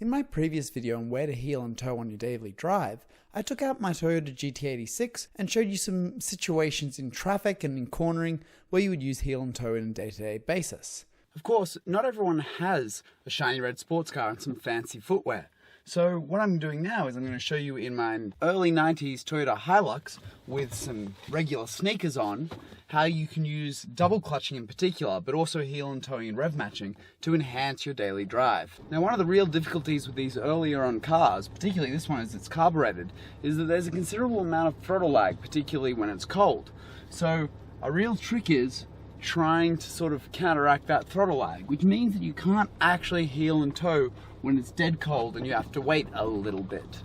In my previous video on where to heel and toe on your daily drive, I took out my Toyota GT86 and showed you some situations in traffic and in cornering where you would use heel and toe on a day-to-day basis. Of course, not everyone has a shiny red sports car and some fancy footwear. So what I'm doing now is I'm going to show you in my early 90s Toyota Hilux with some regular sneakers on how you can use double clutching in particular, but also heel and toeing and rev matching to enhance your daily drive. Now, one of the real difficulties with these earlier on cars, particularly this one as it's carbureted, is that there's a considerable amount of throttle lag, particularly when it's cold. So a real trick is trying to sort of counteract that throttle lag, which means that you can't actually heel and toe when it's dead cold and you have to wait a little bit.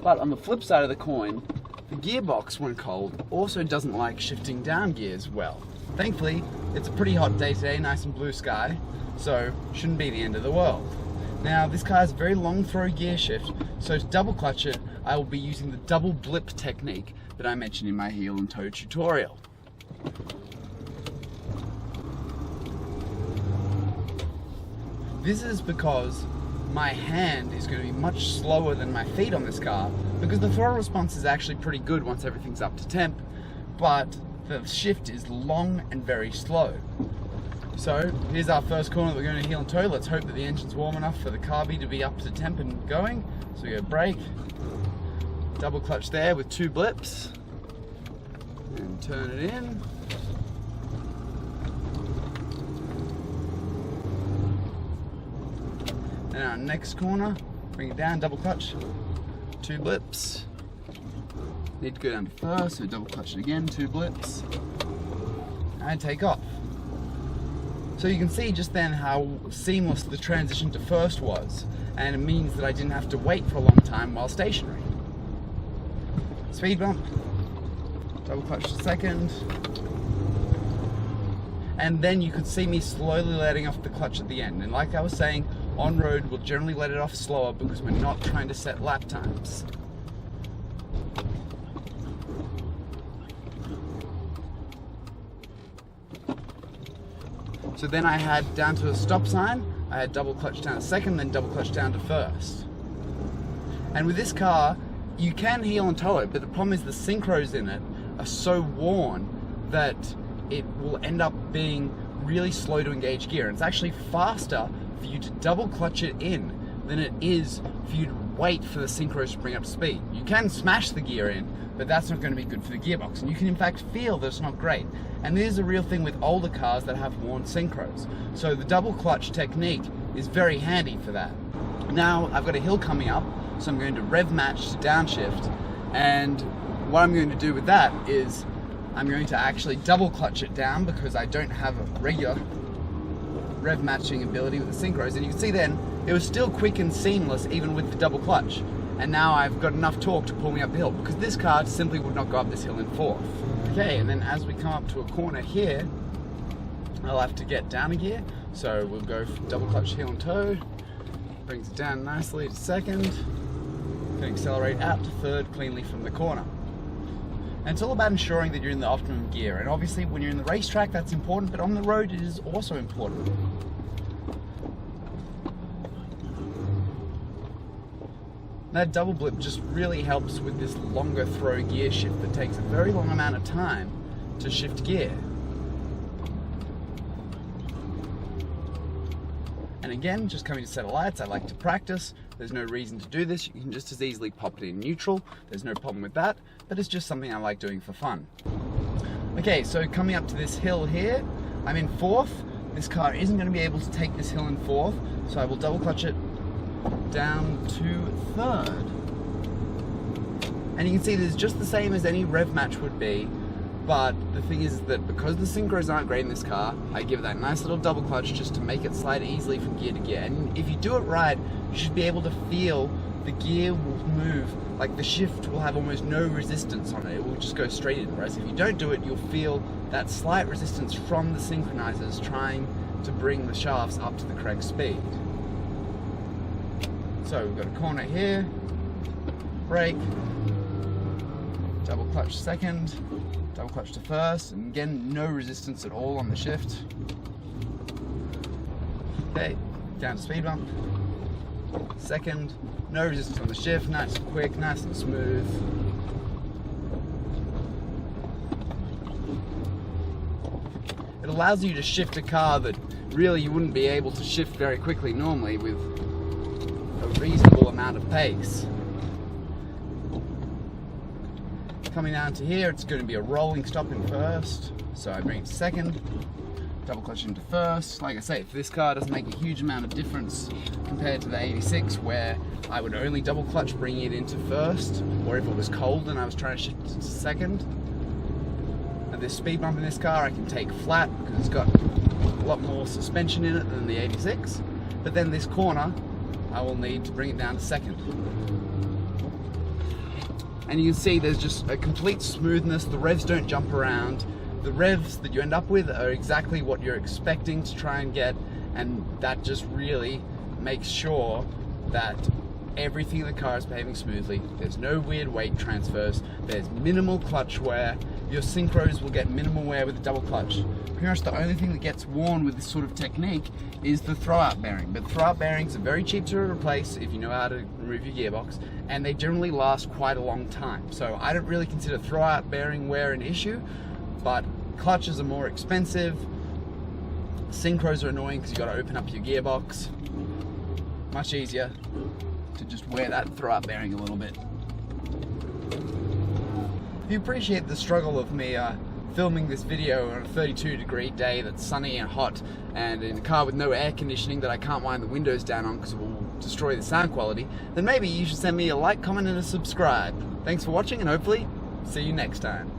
But on the flip side of the coin, the gearbox when cold also doesn't like shifting down gears well. Thankfully, it's a pretty hot day today, nice and blue sky, so shouldn't be the end of the world. Now, this car has a very long throw gear shift, so to double clutch it, I will be using the double blip technique that I mentioned in my heel and toe tutorial. This is because my hand is going to be much slower than my feet on this car because the throttle response is actually pretty good once everything's up to temp, but the shift is long and very slow. So here's our first corner that we're going to heel and toe. Let's hope that the engine's warm enough for the carby to be up to temp and going. So we go brake, double clutch there with 2 blips, and turn it in. And our next corner, bring it down, double clutch, 2 blips. Need to go down to first, so double clutch it again, 2 blips, and take off. So you can see just then how seamless the transition to first was, and it means that I didn't have to wait for a long time while stationary. Speed bump, double clutch to second, and then you could see me slowly letting off the clutch at the end. And like I was saying, on road we'll generally let it off slower because we're not trying to set lap times. So then I had down to a stop sign, I had double clutch down to second, then double clutch down to first. And with this car, you can heel and toe it, but the problem is the synchros in it are so worn that it will end up being really slow to engage gear. And it's actually faster for you to double clutch it in than it is for you to wait for the synchros to bring up speed. You can smash the gear in, but that's not going to be good for the gearbox, and you can in fact feel that it's not great. And this is a real thing with older cars that have worn synchros. So the double clutch technique is very handy for that. Now I've got a hill coming up, so I'm going to rev match to downshift, and what I'm going to do with that is I'm going to actually double clutch it down because I don't have a regular rev matching ability with the synchros, and you can see then it was still quick and seamless even with the double clutch, and now I've got enough torque to pull me up the hill because this car simply would not go up this hill in fourth. Okay, and then as we come up to a corner here, I'll have to get down a gear, so we'll go for double clutch heel and toe, brings it down nicely to second, can accelerate out to third cleanly from the corner. And it's all about ensuring that you're in the optimum gear. And obviously when you're in the racetrack that's important, but on the road it is also important. That double blip just really helps with this longer throw gear shift that takes a very long amount of time to shift gear. And again, just coming to set of lights, I like to practice. There's no reason to do this. You can just as easily pop it in neutral. There's no problem with that, but it's just something I like doing for fun. Okay, so coming up to this hill here, I'm in fourth. This car isn't going to be able to take this hill in fourth, so I will double clutch it down to third. And you can see this is just the same as any rev match would be, but the thing is that because the synchros aren't great in this car, I give it that nice little double clutch just to make it slide easily from gear to gear. And if you do it right, you should be able to feel the gear will move, like the shift will have almost no resistance on it. It will just go straight in. Whereas if you don't do it, you'll feel that slight resistance from the synchronizers trying to bring the shafts up to the correct speed. So we've got a corner here, brake, double clutch second, double clutch to first, and again, no resistance at all on the shift. Okay, down to speed bump, second, no resistance on the shift, nice and quick, nice and smooth. It allows you to shift a car that really you wouldn't be able to shift very quickly normally with a reasonable amount of pace. Coming down to here, it's going to be a rolling stop in first, so I bring it to second, double clutch into first. Like I say, for this car, it doesn't make a huge amount of difference compared to the 86, where I would only double clutch bringing it into first, or if it was cold and I was trying to shift it to second. And this speed bump in this car I can take flat because it's got a lot more suspension in it than the 86, but then this corner I will need to bring it down to second. And you can see there's just a complete smoothness, the revs don't jump around. The revs that you end up with are exactly what you're expecting to try and get, and that just really makes sure that everything in the car is behaving smoothly. There's no weird weight transfers, there's minimal clutch wear, your synchros will get minimal wear with the double clutch. Pretty much the only thing that gets worn with this sort of technique is the throwout bearing, but throwout bearings are very cheap to replace if you know how to remove your gearbox, and they generally last quite a long time. So I don't really consider throwout bearing wear an issue, but clutches are more expensive, synchros are annoying because you've got to open up your gearbox. Much easier to just wear that throwout bearing a little bit. If you appreciate the struggle of me filming this video on a 32-degree day that's sunny and hot, and in a car with no air conditioning that I can't wind the windows down on because it will destroy the sound quality, then maybe you should send me a like, comment, and a subscribe. Thanks for watching, and hopefully see you next time.